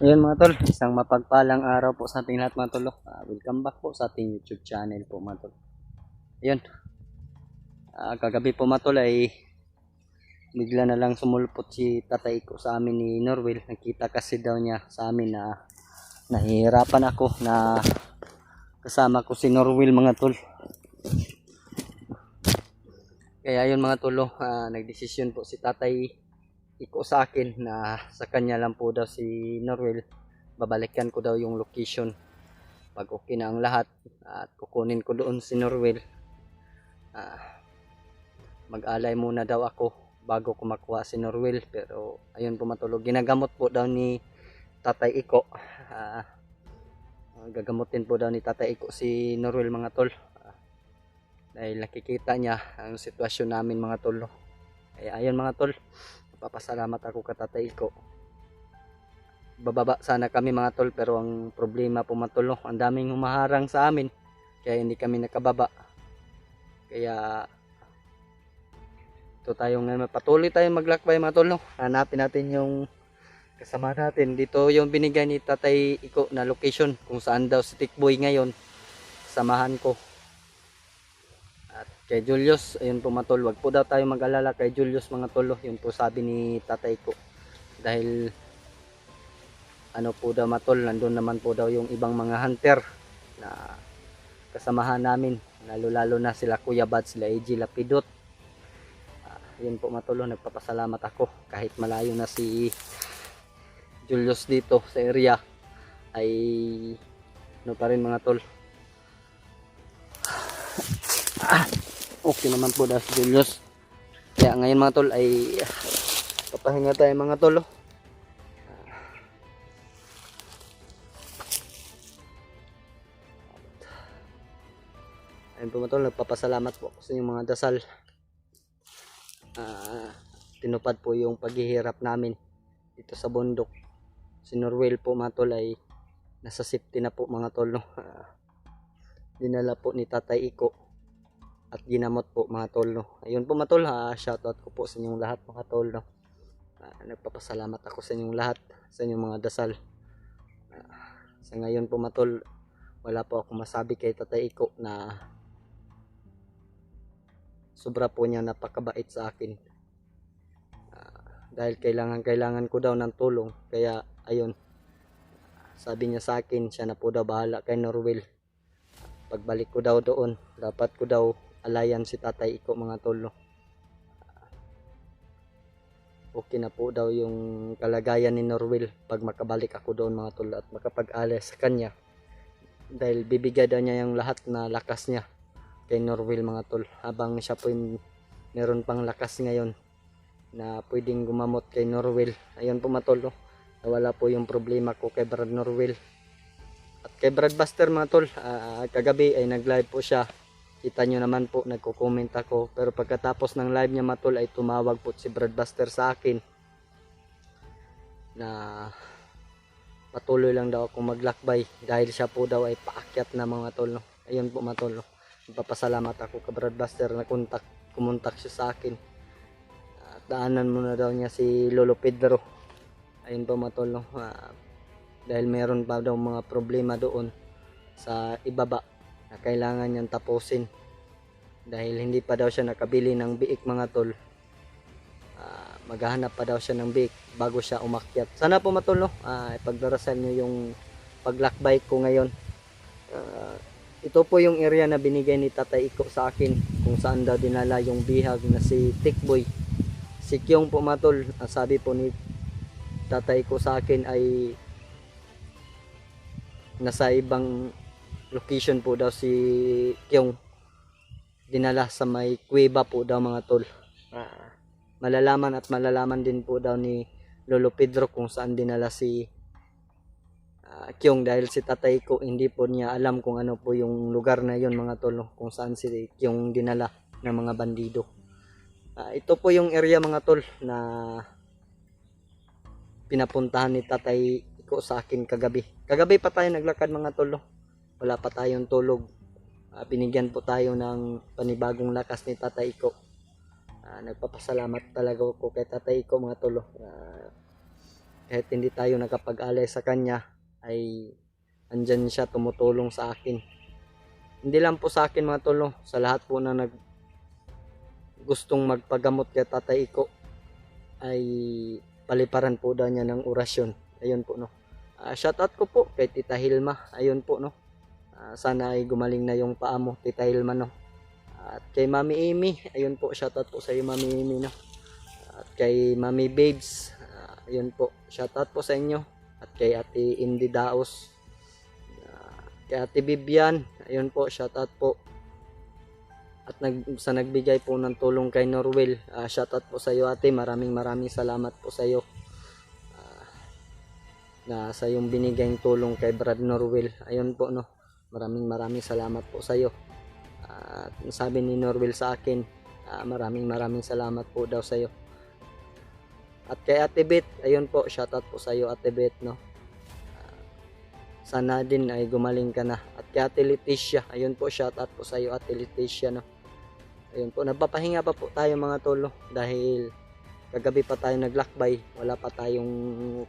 Ayun mga tol, isang mapagpalang araw po sa ating lahat mga tol. Welcome back po sa ating YouTube channel po mga tol. Ayun, kagabi po mga tol ay bigla na lang sumulpot si tatay ko sa amin ni Norwell. Nakita kasi daw niya sa amin na nahihirapan ako na kasama ko si Norwell mga tol. Kaya ayun mga tol, nagdesisyon po si tatay iko sa akin na sa kanya lang po daw si Norwell. Babalikan ko daw yung location pag okay na ang lahat at kukunin ko doon si Norwell. Mag-alay muna daw ako bago ko makuha si Norwell, pero ayun po matulog, ginagamot po daw ni Tatay Iko. Gagamutin po daw ni Tatay Iko si Norwell mga tol, dahil nakikita niya ang sitwasyon namin mga tol. Kaya ayun mga tol, papasalamat ako kay Tatay Iko. Bababa sana kami mga tol, pero ang problema po mga tol, ang daming humaharang sa amin kaya hindi kami nakababa. Kaya ito tayo ngayon, patuloy tayong maglakbay mga tol. Hanapin natin yung kasama natin. Dito yung binigay ni Tatay Iko na location kung saan daw si Tikboy ngayon. Samahan ko. At kay Julius, ayun po mga tol, wag po daw tayo mag-alala kay Julius mga tol. Yun po sabi ni Tatay Iko. Dahil ano po daw mga tol, nandun naman po daw yung ibang mga hunter na kasamahan namin. Lalo na sila Kuya Bad, sila AJ Lapidot. Yun po matulong, nagpapasalamat ako kahit malayo na si Julius dito sa area, ay ano pa rin mga tol. Okay naman po daw si Julius. Kaya ngayon mga tol ay papahinga tayo mga tol. Ayun po mga tol, nagpapasalamat po sa inyong mga dasal. Tinupad po yung paghihirap namin dito sa bundok. Si Norwell po mga tol ay nasa safety na po mga tol, no? Dinala po ni Tatay Iko at ginamot po mga tol, no? Ayun po mga tol, shoutout ko po sa inyong lahat mga tol, no? Nagpapasalamat ako sa inyong lahat sa inyong mga dasal. Sa ngayon po mga tol, wala po ako masabi kay Tatay Iko na sobra po niya napakabait sa akin. Dahil kailangan ko daw ng tulong, kaya ayun, sabi niya sa akin, siya na po daw bahala kay Norwell. Pagbalik ko daw doon, dapat ko daw alayan si Tatay Iko mga tol, no? Okay na po daw yung kalagayan ni Norwell pag makabalik ako doon mga tol at makapag-alay sa kanya, dahil bibigay daw niya yung lahat na lakas niya kay Norwell mga tol, habang siya po yung meron pang lakas ngayon na pwedeng gumamot kay Norwell. Ayun po mga tol, no? Nawala po yung problema ko kay Brad Norwell. At kay Brad Buster mga tol, kagabi ay nag-live po siya. Kita nyo naman po, nagko-comment ako. Pero pagkatapos ng live niya mga tol, ay tumawag po si Brad Buster sa akin na patuloy lang daw ako maglakbay dahil siya po daw ay paakyat na mga tol, no? Ayun po mga tol, no? Papasalamat ako kay Brad Buster na kumontak siya sa akin. At daanan muna daw niya si Lolo Pedro. Ayun po mga tol, no? Dahil meron pa daw mga problema doon sa ibaba na kailangan niyang tapusin, dahil hindi pa daw siya nakabili ng biik mga tol. Maghahanap pa daw siya ng biik bago siya umakyat. Sana po matol, no? Ipagdarasal niyo yung paglakbay ko ngayon. Ito po yung area na binigay ni Tatay Iko sa akin, kung saan daw dinala yung bihag na si Tikboy. Si Kyong po matol, sabi po ni Tatay Iko sa akin ay nasa ibang location po daw si Kyong, dinala sa may kuweba po daw mga tol. Malalaman din po daw ni Lolo Pedro kung saan dinala si Kyong, dahil si Tatay ko hindi po niya alam kung ano po yung lugar na yon mga tol, no? Kung saan si Kyong dinala ng mga bandido. Ito po yung area mga tol na pinapuntahan ni Tatay ko sa akin kagabi. Kagabi pa tayo naglakad mga tol, no? Wala pa tayong tulog. Binigyan po tayo ng panibagong lakas ni Tatay Iko. Nagpapasalamat talaga ako kay Tatay Iko mga tol. kahit hindi tayo nakapag-alay sa kanya, ay andyan siya tumutulong sa akin. Hindi lang po sa akin mga tol, no? Sa lahat po na gustong magpagamot kay Tatay Iko, ay paliparan po daw niya ng orasyon. Ayun po, no. Shoutout ko po kay Tita Hilma. Ayun po, no. Sana ay gumaling na yung paa mo, Tita Hilma, no. At kay Mami Amy, ayun po, shoutout po sa iyo, Mami Amy, no. At kay Mami Babes, ayun po, shoutout po sa inyo. At kay Ate Indy Daos, kay Ate Bibian, ayun po, shoutout po. At sa nagbigay po ng tulong kay Norwell, shoutout po sa iyo, ate. Maraming salamat po sa iyo. Na sa yung binigayng tulong kay Brad Norwell. Ayun po, no. Maraming salamat po sa iyo. At sabi ni Norwell sa akin, maraming salamat po daw sa iyo. At kay Ate Beth, ayun po, shoutout po sa iyo, Ate Beth, no. Sana din ay gumaling ka na. At kay Ate Leticia, ayun po, shoutout po sa iyo, Ate Leticia, no. Ayun po, nagpapahinga pa po tayo mga tol, no? Dahil kagabi pa tayo naglakbay, wala pa tayong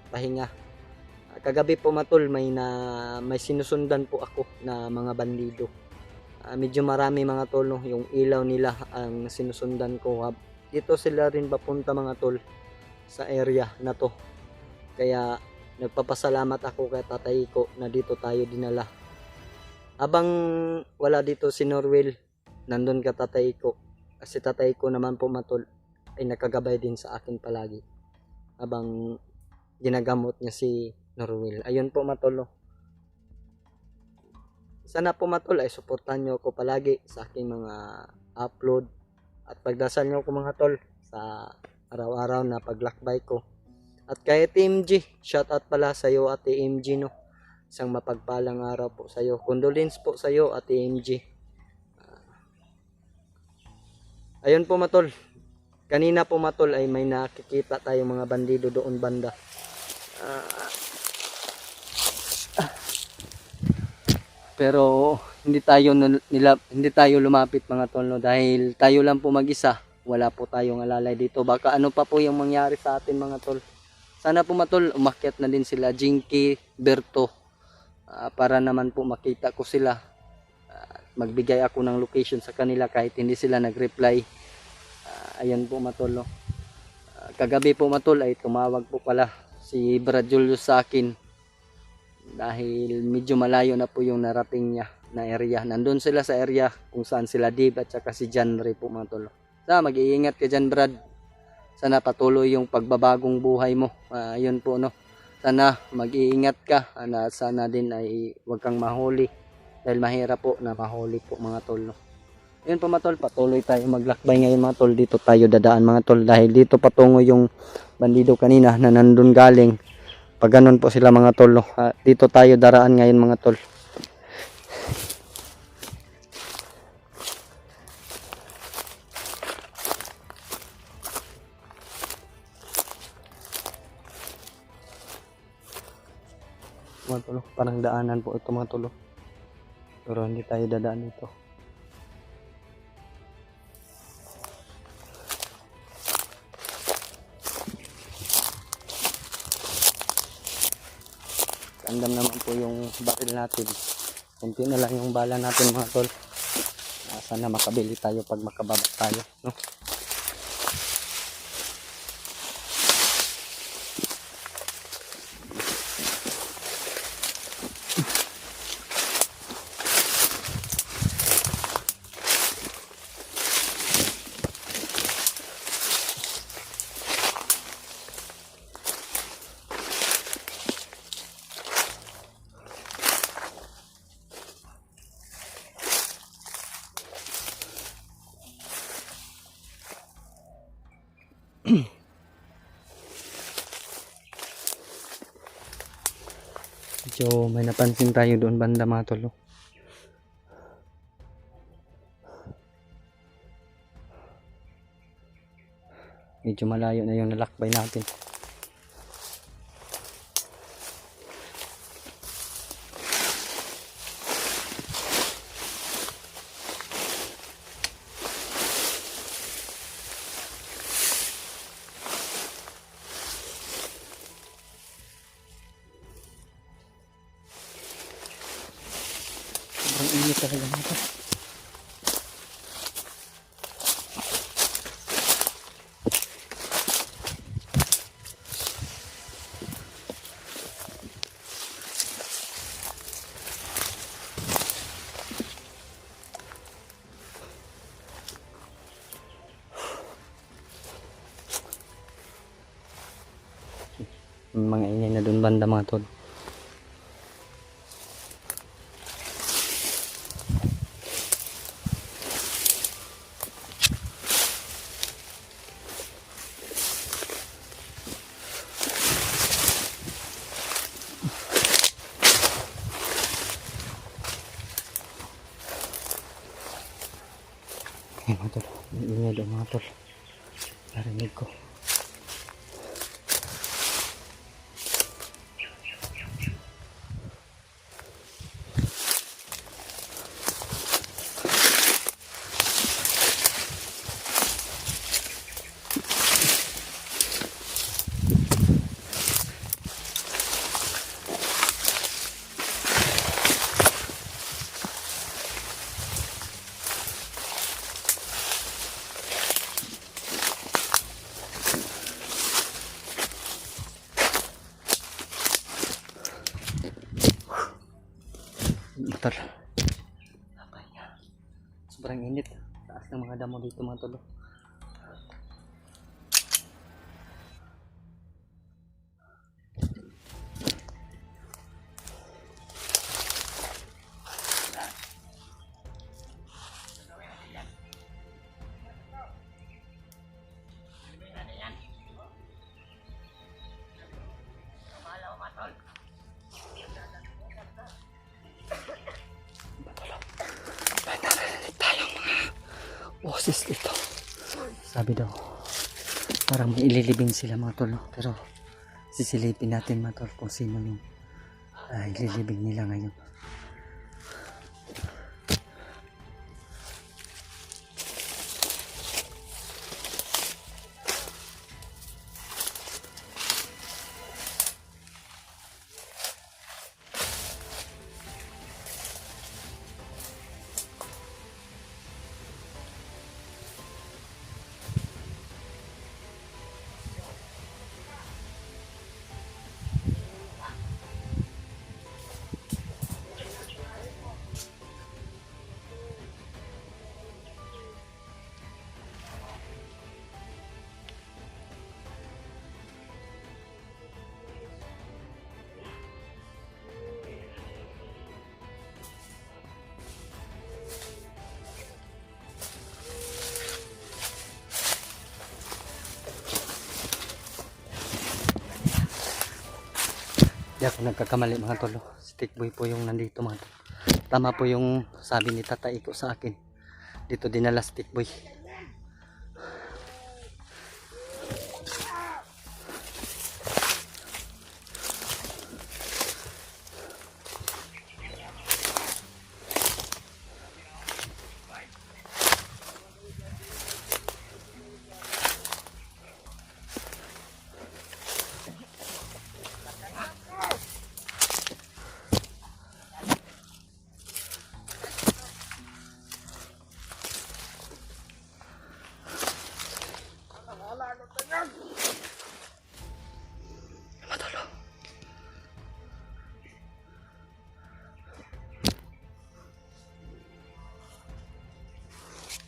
pahinga. Kagabi po matol, may sinusundan po ako na mga bandido. Medyo marami mga tol, no? Yung ilaw nila ang sinusundan ko. Dito sila rin papunta mga tol sa area na to. Kaya nagpapasalamat ako kay Tatay Iko na dito tayo dinala. Habang wala dito si Norwell, nandun ka Tatay Iko. Kasi Tatay Iko naman po matol ay nakagabay din sa akin palagi habang ginagamot niya si Norwell. Ayun po matol, no. Sana po matol ay suportahan nyo ako palagi sa aking mga upload at pagdasal nyo ako mga tol sa araw-araw na paglakbay ko. At kay Team G, shoutout pala sa iyo Ate MG, no. Isang mapagpalang araw po sa iyo. Condolence po sa iyo Ate MG. Ayun po matol. Kanina po matol ay may nakikita tayong mga bandido doon banda. Pero hindi tayo lumapit mga tol, no, dahil tayo lang po mag-isa. Wala po tayong alalay dito. Baka ano pa po yung mangyari sa atin mga tol. Sana po matol umakyat na din sila Jinky, Berto, para naman po makita ko sila. Magbigay ako ng location sa kanila kahit hindi sila nag-reply. Ayan po matol, no. Kagabi po matol ay tumawag po pala si Brad Julius sa akin dahil medyo malayo na po yung narating niya na area. Nandun sila sa area kung saan sila Dave at saka si John Ray po matol. Sana mag-iingat ka dyan Brad. Sana patuloy yung pagbabagong buhay mo. Ayun po, no. Sana mag-iingat ka. Sana din ay huwag kang mahuli. Dahil mahirap po na mahuli po mga tol, no. Ayun po mga tol, patuloy tayo maglakbay ngayon mga tol. Dito tayo dadaan mga tol. Dahil dito patungo yung bandido kanina na nandun galing. Pag ganun po sila mga tol, no. Dito tayo daraan ngayon mga tol. Mga tol, parang daanan po ito mga tol. Pero hindi tayo dadaan dito. Andam naman po yung baril natin. Kunti na lang yung bala natin mga tol. Sana makabili tayo pag makababa tayo, no. So may napansin tayo doon banda mga tol. Medyo malayo na yung nalakbay natin. Sobrang init talaga mga tol. Mga ingay na dun banda mga tol. Okay mga tol, may ingay doon mga tol. Narinig ko. Tol. Sobrang init. Taas ng mga damo dito mga tol. Boses dito. Sabi daw parang may ililibing sila mga tol, no? Pero sisilipin natin mga tol kung sino yung ililibing nila ngayon. Di ako nagkakamali mga tol. Stick boy po yung nandito mga tol. Tama po yung sabi ni tatay ko sa akin. Dito dinala stick boy.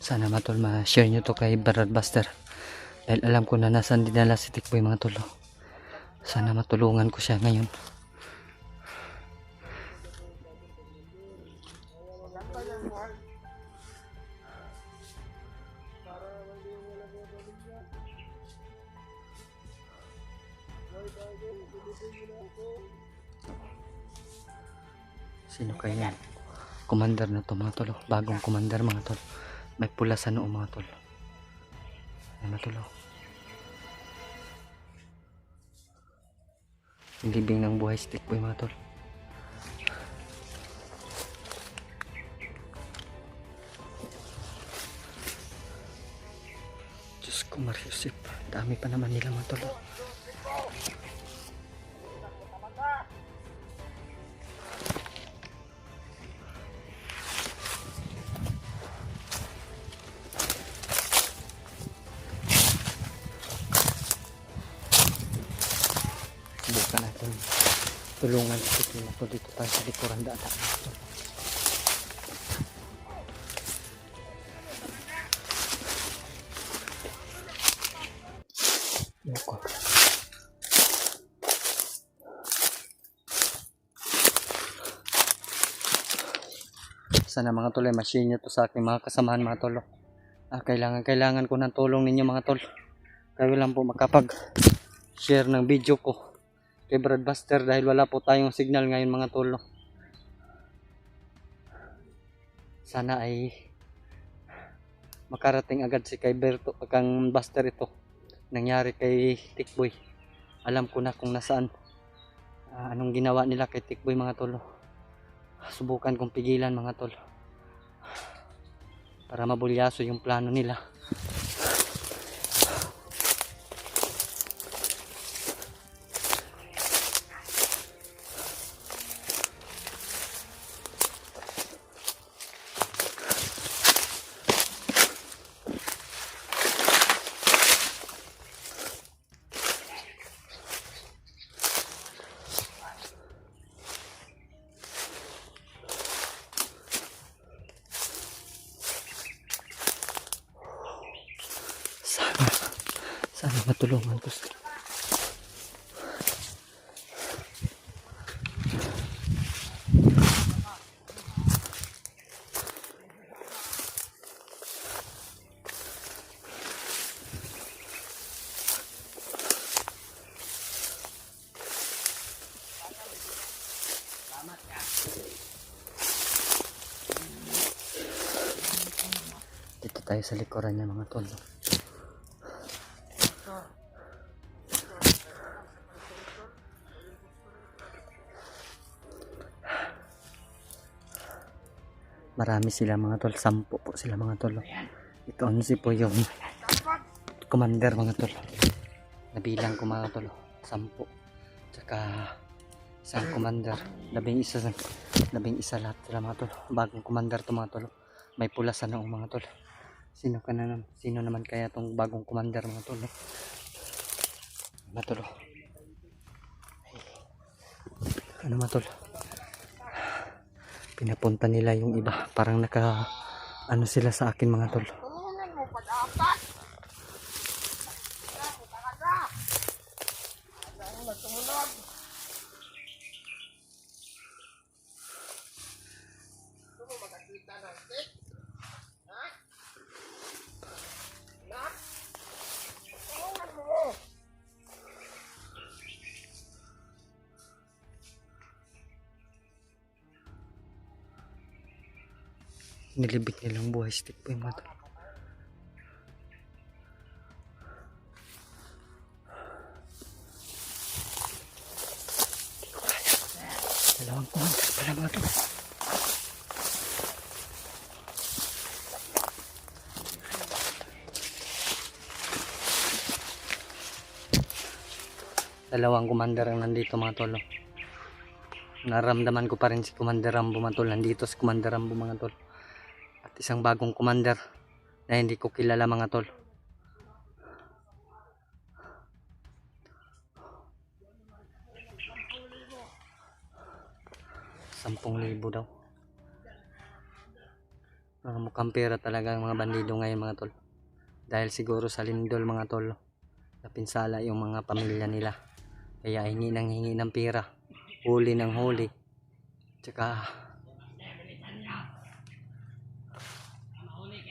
Sana mga tol ma-share nyo to kay Brad Buster. Dahil alam ko na nasan dinala si Tikboy mga tol. Sana matulungan ko siya ngayon. Sino kaya yan? Commander na to mga tol. Bagong commander mga tol. May pula sa noo mga tol. Ayan mga tol. Libing ng buhay si Tikboy mga tol. Diyos ko Mariusip. Dami pa naman nila mga tol. tulungan ito dito tayo sa likuran daan. Loko. Sana mga tol ay ma-share nyo to sa aking mga kasamahan mga tol. Kailangan ko ng tulong ninyo mga tol. Kayo lang po makapag share ng video ko kay Broadbuster dahil wala po tayong signal ngayon mga tol. Sana ay makarating agad si kay Berto kang Buster ito. Nangyari kay Tikboy. Alam ko na kung nasaan. Anong ginawa nila kay Tikboy mga tol. Subukan kong pigilan mga tol para mabulyaso yung plano nila. Sana matulungan ko sila. Dito tayo sa likuran niya mga tol. Marami sila mga tol, 10 po sila mga tol. Ito 11 po yung commander mga tol. Nabilang ko mga tol, 10. Tsaka isang commander, 11 lahat sila mga tol. Bagong commander to mga tol. May pula sa noong mga tol. Sino naman kaya tong bagong commander mga tol? Mga tol. Ano mga tol? Pinapunta nila yung iba, parang ano sila sa akin mga tol. Nilibig nilang buhay si Tikboy mga tol. Dalawang commander pala mga tol. Dalawang commander ang nandito mga tol. Naramdaman ko pa rin si Commander Rambo mga tol. Nandito si Commander Rambo mga tol. At isang bagong commander na hindi ko kilala mga tol. ₱10,000 daw. Mukhang pera talaga ang mga bandido ngayon mga tol. Dahil siguro sa lindol mga tol. Napinsala yung mga pamilya nila. Kaya hingi ng pera. Huli ng huli. Tsaka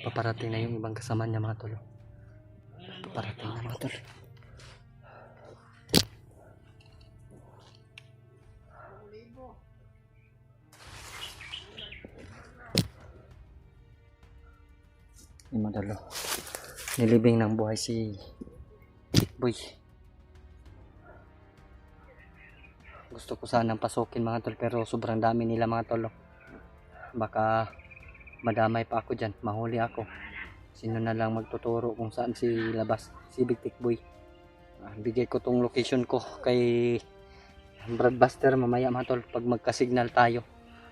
paparating na yung ibang kasama niya mga tol. Paparating na mga tol. Yung mga tol. Nilibing ng buhay si Tikboy. Gusto ko sanang pasukin mga tol pero sobrang dami nila mga tol. Baka madamay pa ako dyan, mahuli ako. Sino na lang magtuturo kung saan si Big Tikboy. Bigay ko tong location ko kay Broadbuster mamaya mga tol pag magka-signal tayo.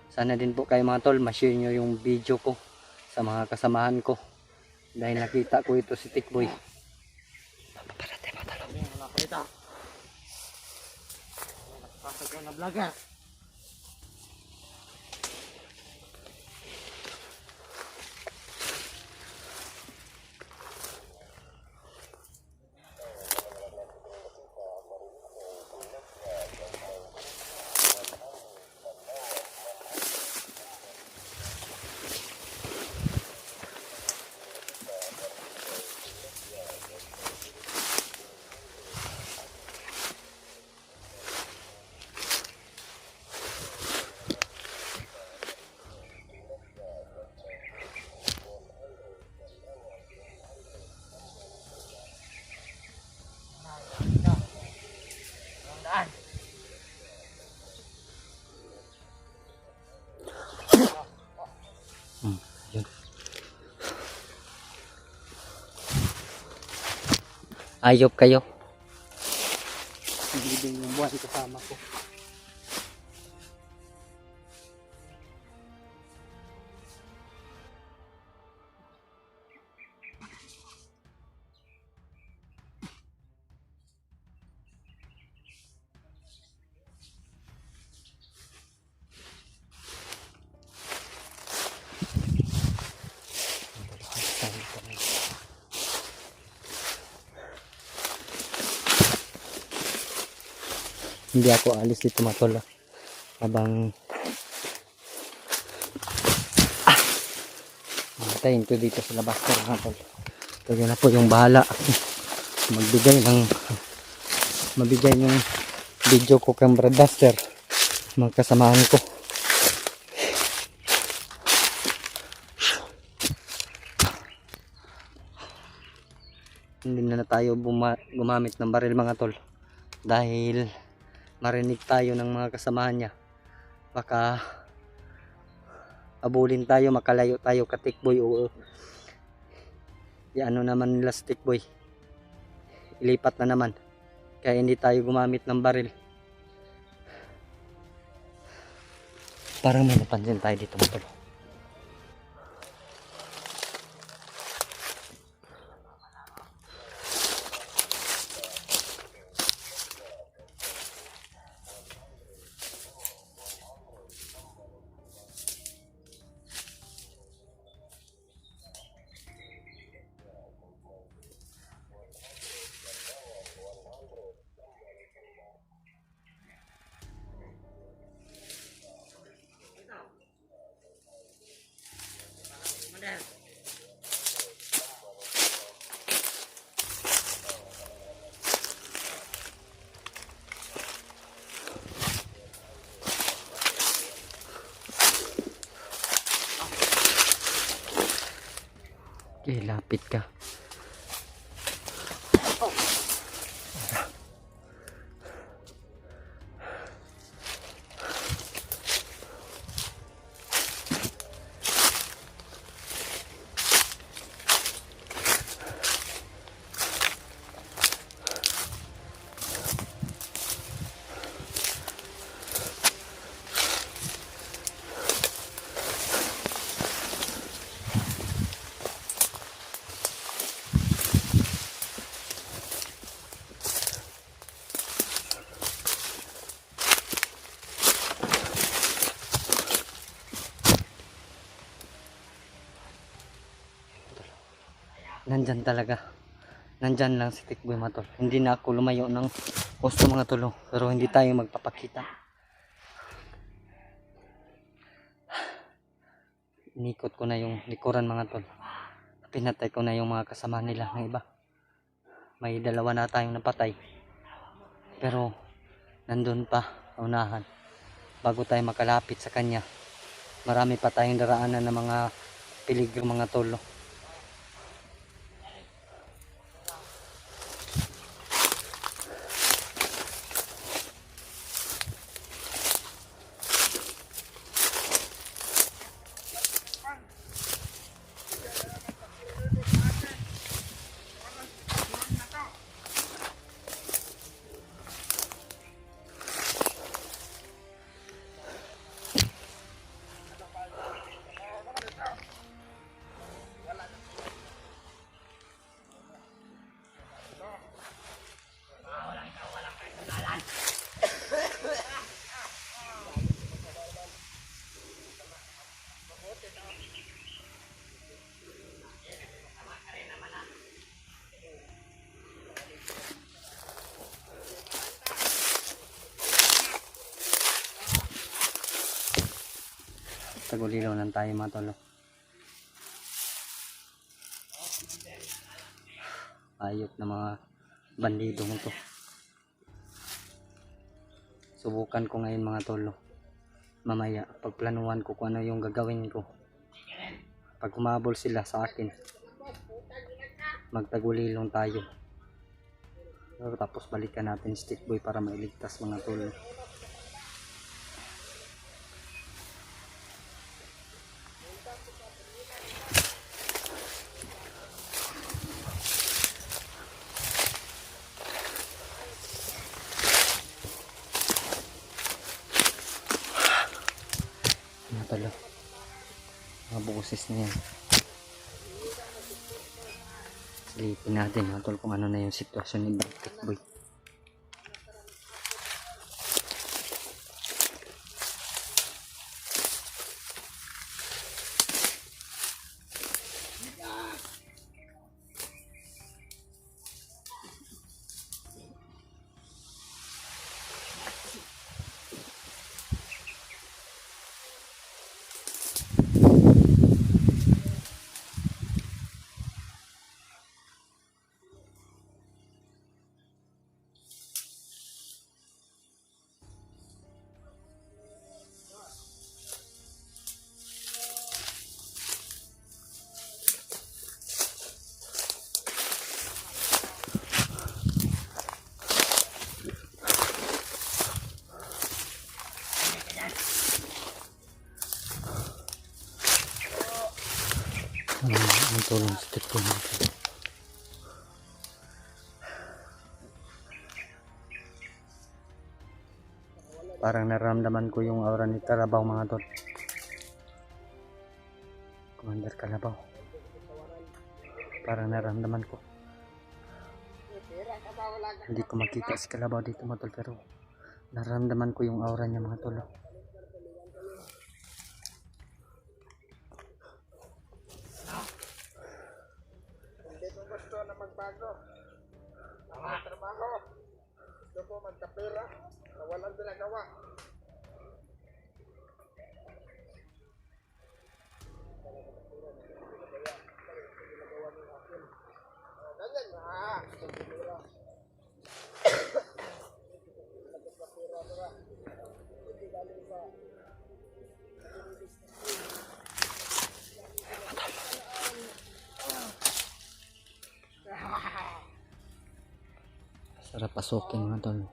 Sana din po kayo mga tol ma-share nyo yung video ko sa mga kasamahan ko. Dahil nakita ko ito si Tikboy. Papaparate mga tol. Ikaw na vlogger. Yun. Ayop kayo. Hindi din yung buwan kasama ko. Hindi ako alis dito mga tol. Habang hintayin ko dito sa labas ko mga tol. Kaya na po yung bahala mabigay yung video ko kay Brad Duster, mga kasamahan ko. Hindi na tayo gumamit ng baril mga tol, dahil marinig tayo ng mga kasamahan niya. Baka abulin tayo, makalayo tayo ka Tikboy, o ano naman nila sa Tikboy, ilipat na naman. Kaya hindi tayo gumamit ng baril. Parang may napansin tayo dito mga tol. Okay, lapit ka. Nandyan talaga. Nandyan lang si Tikboy mga tol. Hindi na ako lumayo ng gusto mga tol. Pero hindi tayo magpapakita. Inikot ko na yung likuran mga tol. Pinatay ko na yung mga kasama nila ng iba. May dalawa na tayong napatay. Pero nandun pa unahan. Bago tayo makalapit sa kanya, marami pa tayong daraanan ng mga peligro mga tol. Magtagulilaw lang tayo mga tol. Ayok na mga bandido mo to. Subukan ko ngayon mga tol. Mamaya pagplanuhan ko kung ano yung gagawin ko. Pag humabol sila sa akin, magtagulilong tayo. Tapos balikan natin stick boy para mailigtas mga tol. Mga tol, mga boses na yan. Silipin natin mga tol kung ano na yung sitwasyon ni stick boy. Ang tulong stick boy natin. Parang naramdaman ko yung aura ni Kalabaw mga tol. Commander Kalabaw. Parang naramdaman ko. Hindi ko makita si Kalabaw dito mga tol, pero naramdaman ko yung aura niya mga tol. Hindi ko gusto na magbago. Ang trabaho. Gusto ko magkapira na walang ginagawa. Ganyan na. Sarap pasukin mga tol.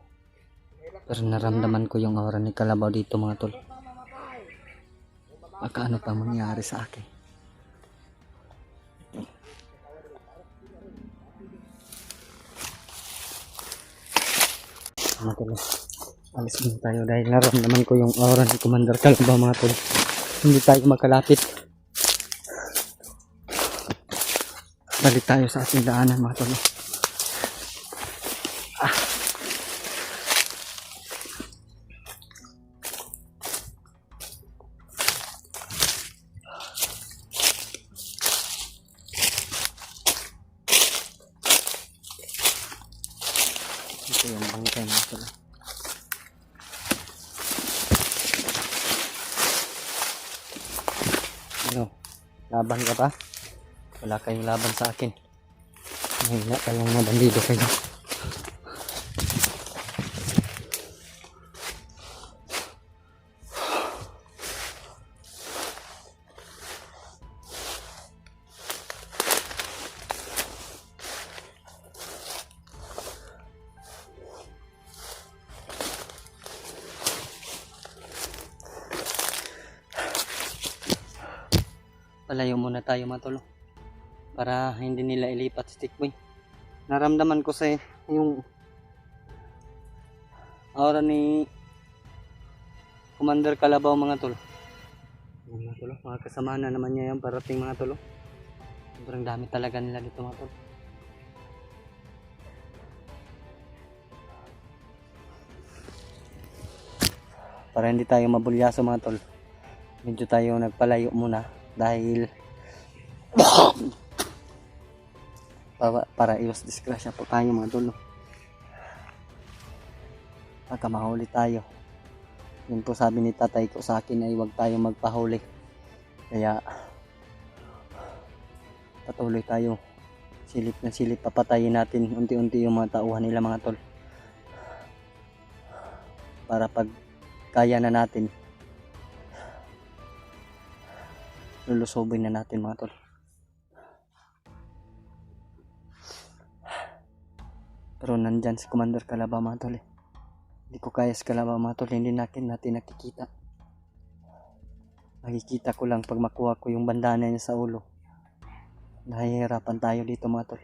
Pero naramdaman ko yung aura ni Kalabaw dito mga tol. Baka ano pa mangyari sa akin. Mga tol, alis din tayo dahil naramdaman ko yung aura ni Commander Kalabaw mga tol. Hindi tayo makalapit. Balik tayo sa ating daanan mga tol. Ito yung bangkay mga tol. Ano? Laban ka pa? Wala kayong laban sa akin. Mahina kayong mga bandido kayo. Palayo muna tayo mga tol para hindi nila ilipat stick boy. Naramdaman ko sa yung aura ni Commander Kalabaw mga tol. Mga tol, mga kasama na naman niya yung parating mga tol. Sobrang dami talaga nila dito mga tol. Para hindi tayo mabulyaso mga tol, medyo tayo nagpalayo muna dahil para iwas disgrasya po tayo mga tol. Baka mahuli tayo. Yun po sabi ni tatay ko sa akin ay huwag tayo magpahuli Kaya patuloy tayo. Silip na silip, papatayin natin unti-unti yung mga tauhan nila mga tol. Para pag kaya na natin, lulusobin na natin mga tol. Pero nandyan si Commander Kalaba mga tol. Hindi ko kaya si Kalaba mga tol, hindi natin nakikita. Nakikita ko lang pag makuha ko yung bandana niya sa ulo. Nahihirapan tayo dito mga tol.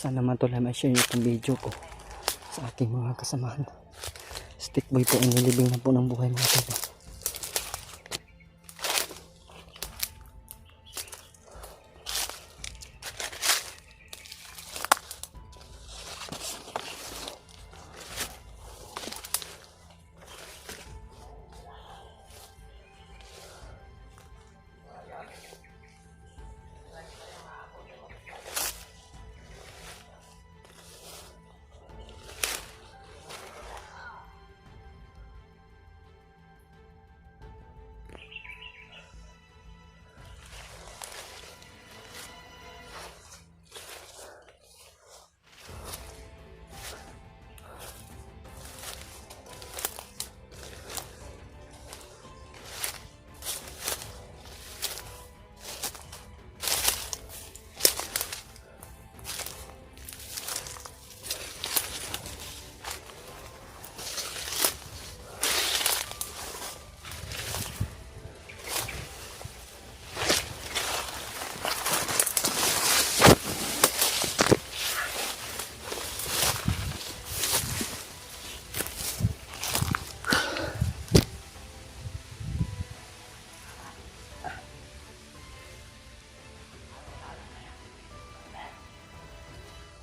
Sana naman tol ay ma-share itong video ko sa aking mga kasamahan. Stick boy po, inilibing na po ng buhay mga tol.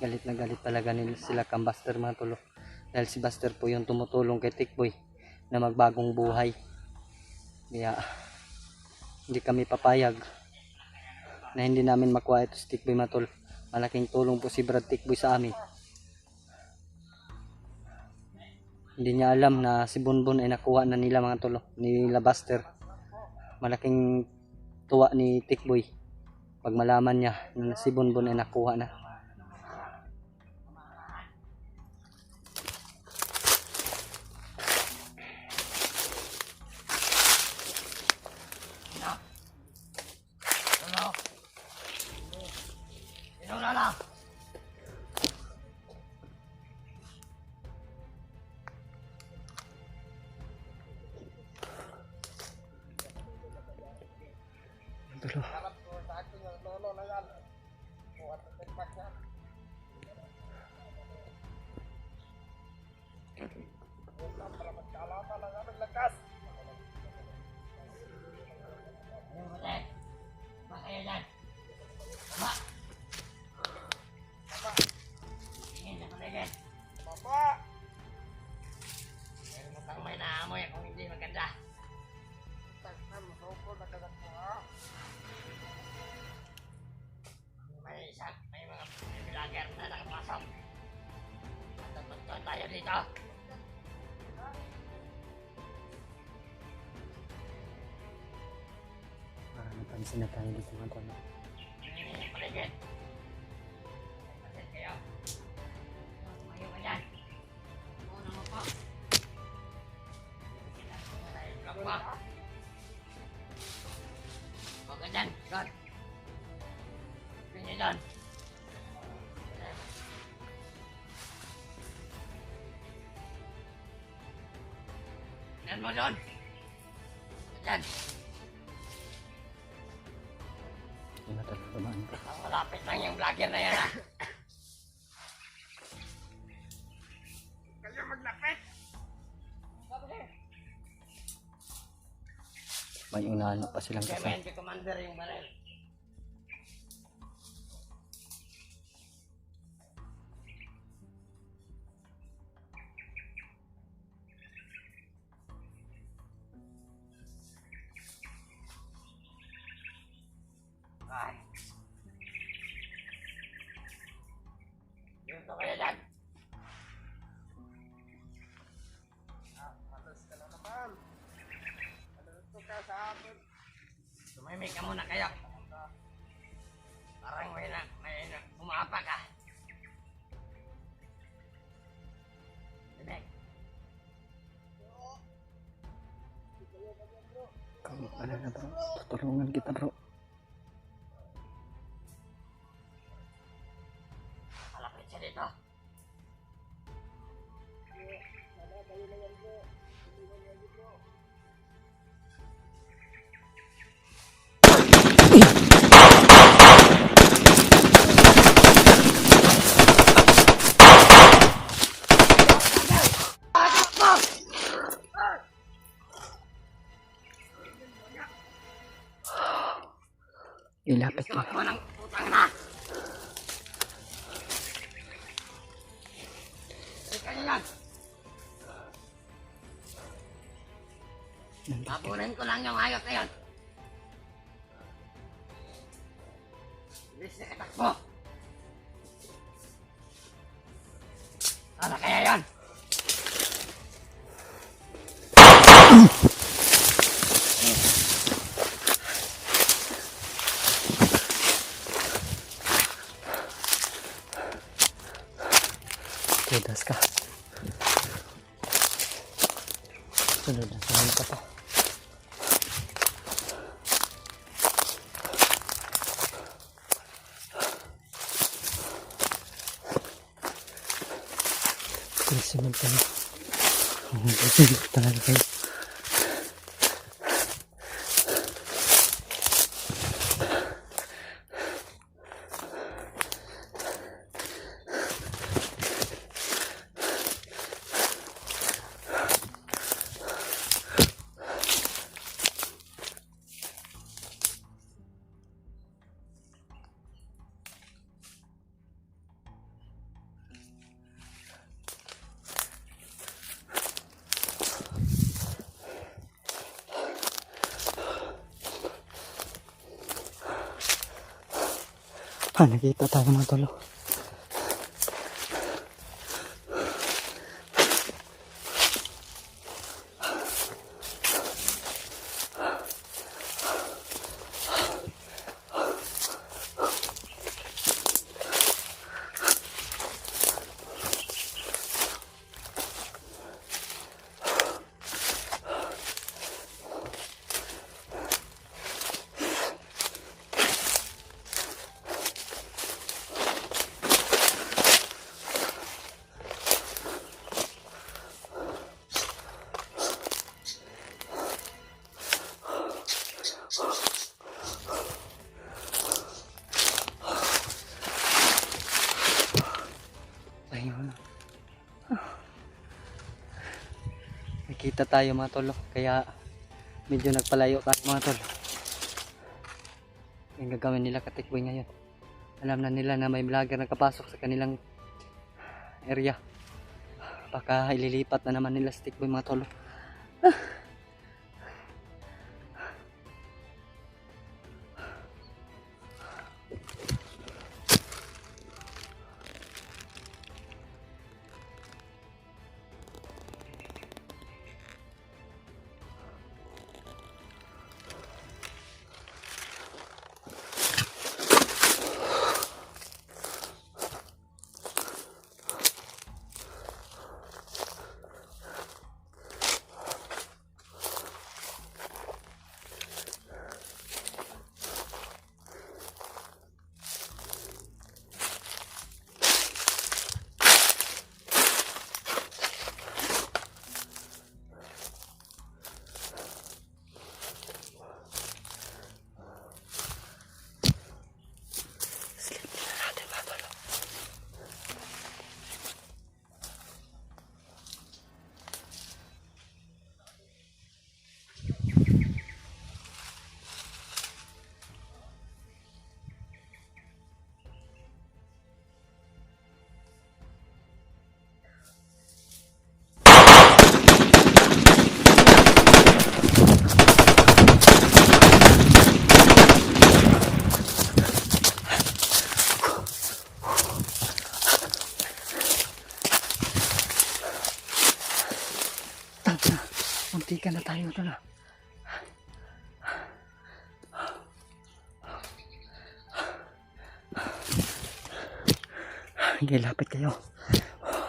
Galit na galit talaga nila sila kang Buster mga tolo. Dahil si Buster po yung tumutulong kay Tikboy na magbagong buhay. Kaya hindi kami papayag na hindi namin makuha ito si Tikboy mga tol. Malaking tulong po si Brad Tikboy sa amin. Hindi niya alam na si Bonbon ay nakuha na nila mga tolo, nila Buster. Malaking tuwa ni Tikboy pag malaman niya na si Bonbon ay nakuha na. Pero Harap ko sa akin yung lolo na yan. Kuha sa tikpak niya. Wala para magkalama lang aming lakas. Baba! Mukhang may naamoy kung hindi maganda. Tagnan mo, soko na kagat mo ha. May mga vlogger na nakapasok. Tatagpuan tayo dito. napansin na tayo dito mga tol. Paligid. Paligid kayo. Tumayo ka dyan. Muna mo po. Vlog mo. Huwag ka dyan. God. Pili doon. Yan mo doon. Yan. Hindi na talaga dumaan ko. Ang malapit lang yung vlogger na yan ah. Kayo maglapit! May unahan pa silang Kaya kasama. mayan kay Commander yung baril. Dito kayo dyan. Malas ka na naman. Ano ka sa akin? Tumimik ka muna kayo. Parang may umapa ka. Timik. Ano na bro? Tutulungan kita bro. Malapit siya dito. Ilapit ko. Tumakbo ng putang na. Ika yan. Tapunin ko lang yung hayop na yun. Bilis na katakbo. Sana kaya yan? Tudas ka. Sunod na sunod ka pa. Sunod ka na. Sunod talaga kayo. Nakita tayo mga tolo. Ayun. Nakita tayo mga tolo, kaya medyo nagpalayo tayo mga tolo. Yung gagawin nila katikboy ngayon. Alam na nila na may vlogger nakapasok sa kanilang area. Baka ililipat na naman nila sa tikboy mga tolo. Muntikan na tayo ito na. Sige, lapit kayo.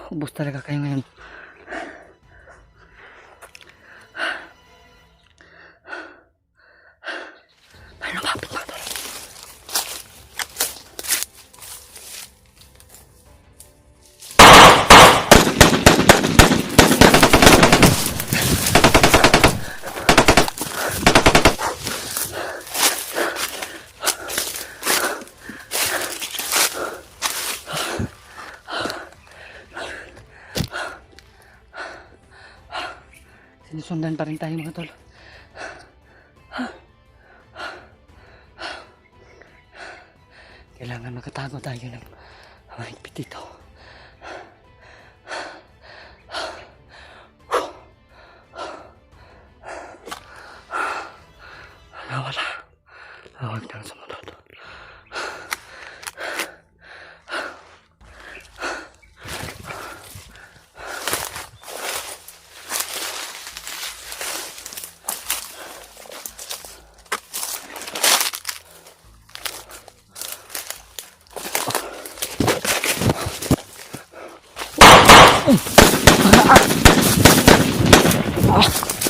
Ubus talaga kayo ngayon. Ay, lumapit mga tol. Sinusundan pa rin tayo mga tol. Kailangan makatago tayo ng mahigpit dito. Nawala. Huwag na sumunod. Ah!